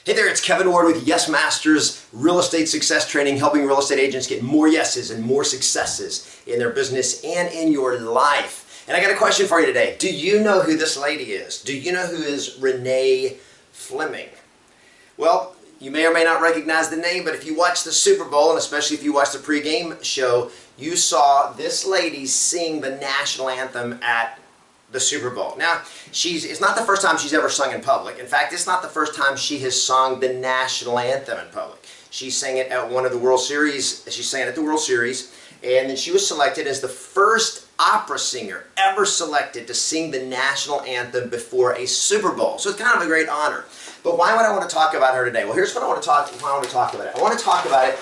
Hey there, it's Kevin Ward with Yes Masters Real Estate Success Training, helping real estate agents get more yeses and more successes in their business and in your life. And I got a question for you today. Do you know who this lady is? Do you know who is Renee Fleming? Well, you may or may not recognize the name, but if you watch the Super Bowl, and especially if you watch the pregame show, you saw this lady sing the National Anthem at the Super Bowl. Now, it's not the first time she's ever sung in public. In fact, it's not the first time she has sung the National Anthem in public. She sang it at one of the World Series. She sang it at the World Series, and then she was selected as the first opera singer ever selected to sing the National Anthem before a Super Bowl. So it's kind of a great honor. But why would I want to talk about her today? Well, here's what I want to talk about it. I want to talk about it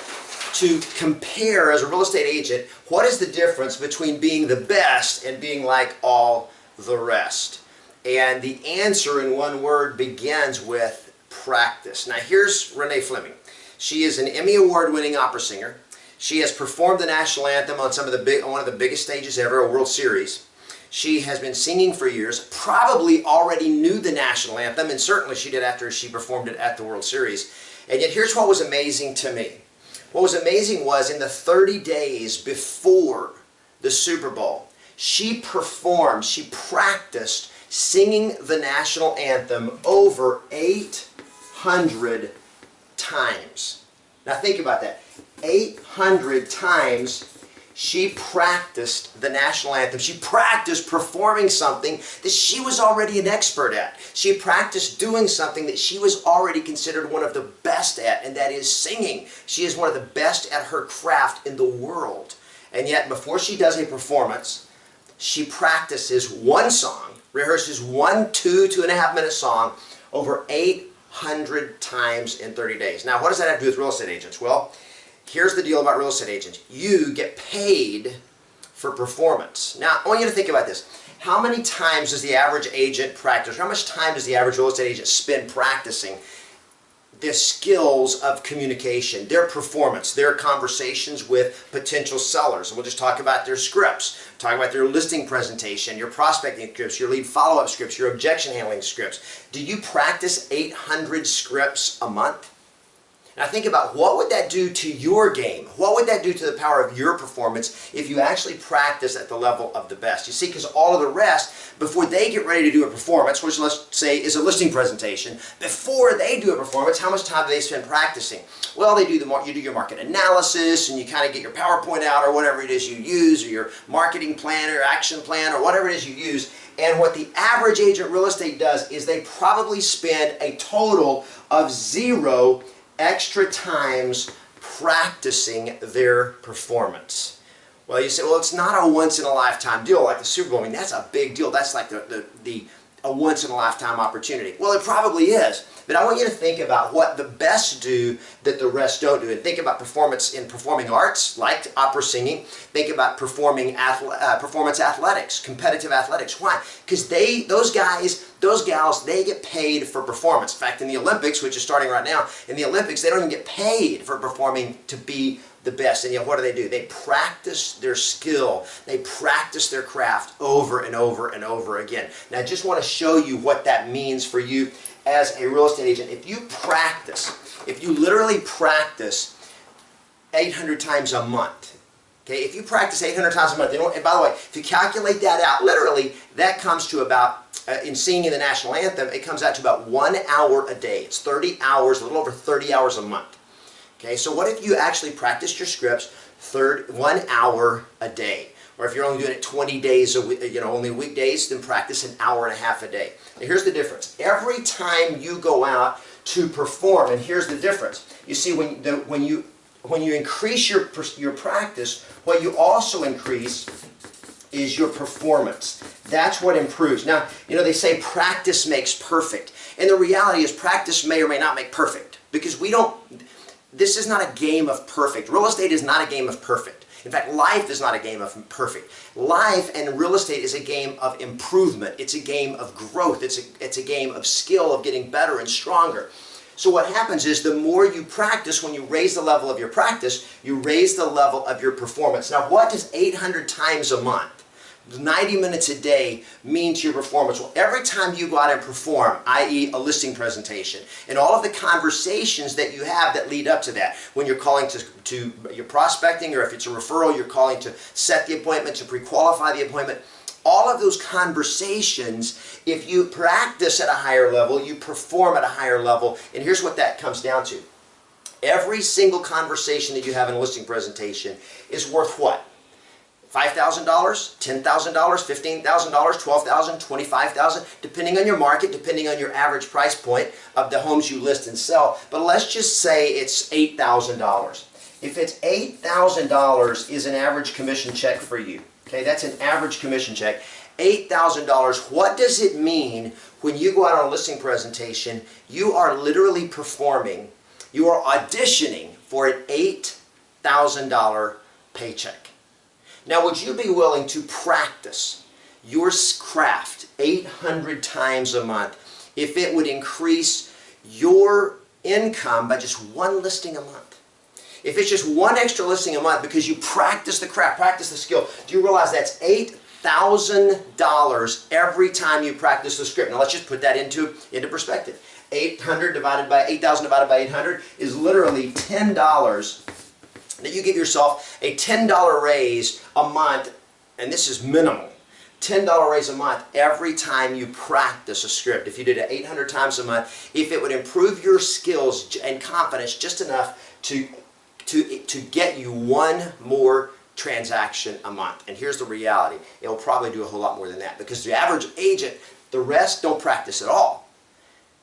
to compare, as a real estate agent, what is the difference between being the best and being like all the rest. And the answer in one word begins with practice. Now here's Renee Fleming. She is an Emmy Award-winning opera singer. She has performed the National Anthem on one of the biggest stages ever, a World Series. She has been singing for years, probably already knew the National Anthem, and certainly she did after she performed it at the World Series. And yet here's what was amazing to me. What was amazing was in the 30 days before the Super Bowl, she practiced singing the National Anthem over 800 times. Now think about that. 800 times she practiced the National Anthem. She practiced performing something that she was already an expert at. She practiced doing something that she was already considered one of the best at, and that is singing. She is one of the best at her craft in the world. And yet before she does a performance, she practices one song, rehearses one 2.5 minute song over 800 times in 30 days. Now, what does that have to do with real estate agents? Well, here's the deal about real estate agents. You get paid for performance. Now, I want you to think about this. How many times does the average agent practice? How much time does the average real estate agent spend practicing their skills of communication, their performance, their conversations with potential sellers? And we'll just talk about their scripts, talk about their listing presentation, your prospecting scripts, your lead follow-up scripts, your objection handling scripts. Do you practice 800 scripts a month? Now think about, what would that do to your game? What would that do to the power of your performance if you actually practice at the level of the best? You see, because all of the rest, before they get ready to do a performance, which let's say is a listing presentation, before they do a performance, how much time do they spend practicing? Well, you do your market analysis, and you kind of get your PowerPoint out, or whatever it is you use, or your marketing plan, or action plan, or whatever it is you use. And what the average agent real estate does is they probably spend a total of 0 extra times practicing their performance. Well, you say, well, it's not a once-in-a-lifetime deal like the Super Bowl. I mean, that's a big deal. That's like a once-in-a-lifetime opportunity. Well, it probably is. But I want you to think about what the best do that the rest don't do. And think about performance in performing arts, like opera singing. Think about performance athletics, competitive athletics. Why? Because those guys, those gals, they get paid for performance. In fact, in the Olympics, which is starting right now, in the Olympics, they don't even get paid for performing to be the best. And yet, what do? They practice their skill. They practice their craft over and over and over again. Now, I just want to show you what that means for you as a real estate agent. If you literally practice 800 times a month, okay, if you practice 800 times a month, and by the way, if you calculate that out, literally, that comes to about, in singing the National Anthem, it comes out to about 1 hour a day. It's 30 hours, a little over 30 hours a month. Okay, so what if you actually practiced your scripts 1 hour a day? Or if you're only doing it 20 days a week, only weekdays, then practice 1.5 hours a day. Now here's the difference. Every time you go out to perform, and here's the difference. You see, when you increase your practice, what you also increase is your performance. That's what improves. Now, they say practice makes perfect. And the reality is practice may or may not make perfect. Because this is not a game of perfect. Real estate is not a game of perfect. In fact, life is not a game of perfect. Life and real estate is a game of improvement. It's a game of growth. It's a game of skill, of getting better and stronger. So what happens is the more you practice, when you raise the level of your practice, you raise the level of your performance. Now, what does 800 times a month 90 minutes a day mean to your performance? Well, every time you go out and perform, i.e. a listing presentation, and all of the conversations that you have that lead up to that, when you're calling to your prospecting, or if it's a referral, you're calling to set the appointment, to pre-qualify the appointment, all of those conversations, if you practice at a higher level, you perform at a higher level, and here's what that comes down to. Every single conversation that you have in a listing presentation is worth what? $5,000, $10,000, $15,000, $12,000, $25,000, depending on your market, depending on your average price point of the homes you list and sell. But let's just say it's $8,000. If it's $8,000 is an average commission check for you, okay, that's an average commission check. $8,000, what does it mean when you go out on a listing presentation? You are literally performing, you are auditioning for an $8,000 paycheck. Now, would you be willing to practice your craft 800 times a month if it would increase your income by just one listing a month? If it's just one extra listing a month because you practice the craft, practice the skill, do you realize that's $8,000 every time you practice the script? Now, let's just put that into perspective. 8,000 divided by 800 is literally $10. That you give yourself a $10 raise a month, and this is minimal, $10 raise a month every time you practice a script. If you did it 800 times a month, if it would improve your skills and confidence just enough to get you one more transaction a month. And here's the reality. It will probably do a whole lot more than that, because the average agent, the rest don't practice at all.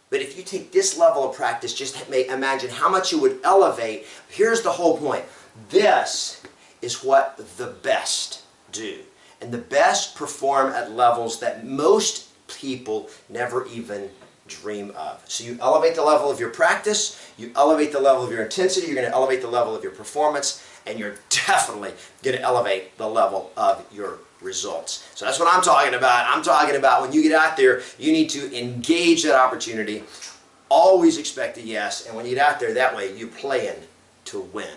But if you take this level of practice, just imagine how much you would elevate. Here's the whole point. This is what the best do. And the best perform at levels that most people never even dream of. So you elevate the level of your practice, you elevate the level of your intensity, you're going to elevate the level of your performance, and you're definitely going to elevate the level of your results. So that's what I'm talking about. I'm talking about when you get out there, you need to engage that opportunity. Always expect a yes, and when you get out there that way, you're playing to win.